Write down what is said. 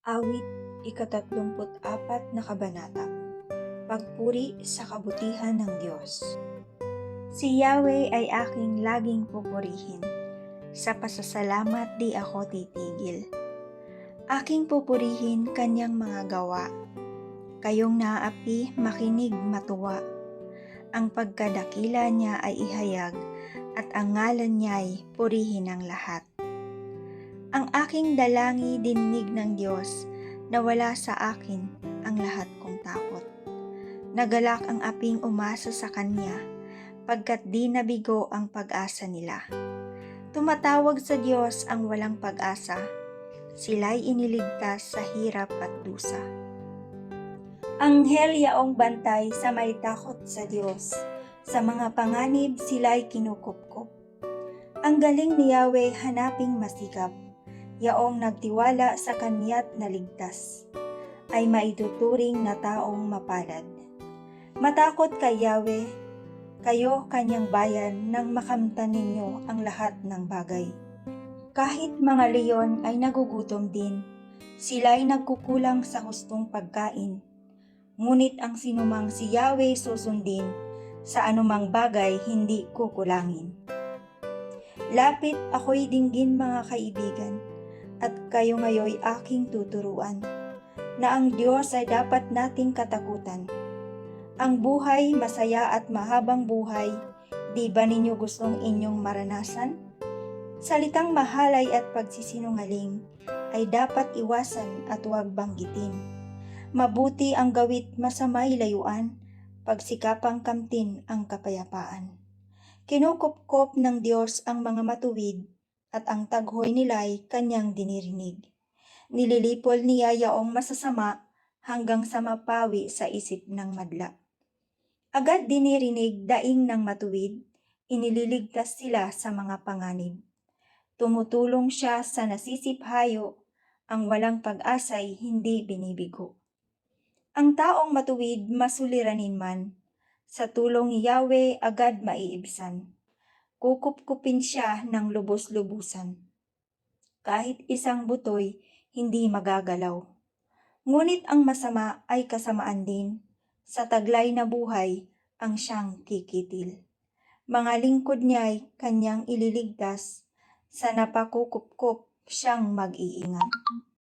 Awit, ika-34 na kabanata. Pagpuri sa kabutihan ng Diyos. Si Yahweh ay aking laging pupurihin. Sa pasasalamat di ako titigil. Aking pupurihin kanyang mga gawa. Kayong naaapi, makinig matuwa. Ang pagkadakila niya ay ihayag, at ang ngalan niya'y purihin ng lahat. Ang aking dalangi dinig ng Diyos, nawala sa akin ang lahat kong takot. Nagalak ang aping umasa sa Kanya, pagkat di nabigo ang pag-asa nila. Tumatawag sa Diyos ang walang pag-asa, sila'y iniligtas sa hirap at dusa. Anghel yaong bantay sa may takot sa Diyos, sa mga panganib sila'y kinukupkup. Ang galing ni Yahweh hanaping masikap, yaong nagtiwala sa Kanya't naligtas, ay maituturing na taong mapalad. Matakot kay Yahweh, kayo Kanyang bayan, nang makamtan ninyo ang lahat ng bagay. Kahit mga leon ay nagugutom din, sila'y nagkukulang sa hustong pagkain. Ngunit ang sinumang si Yahweh susundin, sa anumang bagay hindi kukulangin. Lapit ako'y dinggin mga kaibigan, at kayo ngayoy aking tuturuan, na ang Diyos ay dapat nating katakutan. Ang buhay, masaya at mahabang buhay, di ba ninyo gustong inyong maranasan? Salitang mahalay at pagsisinungaling ay dapat iwasan at huwag banggitin. Mabuti ang gawit, masama'y layuan, pagsikapang kamtin ang kapayapaan. Kinukupkop ng Diyos ang mga matuwid, at ang taghoy nila'y Kanyang dinirinig. Nililipol niya yaong masasama hanggang sa mapawi sa isip ng madla. Agad dinirinig daing ng matuwid, inililigtas sila sa mga panganib. Tumutulong siya sa nasisiphayo, ang walang pag-asa'y hindi binibigo. Ang taong matuwid masuliranin man, sa tulong ni Yahweh agad maiibsan. Kukupkupin siya ng lubos-lubusan. Kahit isang butoy, hindi magagalaw. Ngunit ang masama ay kasamaan din. Sa taglay na buhay, ang siyang kikitil. Mga lingkod niya'y Kanyang ililigtas. Sa napakukupkup siyang mag-iingat.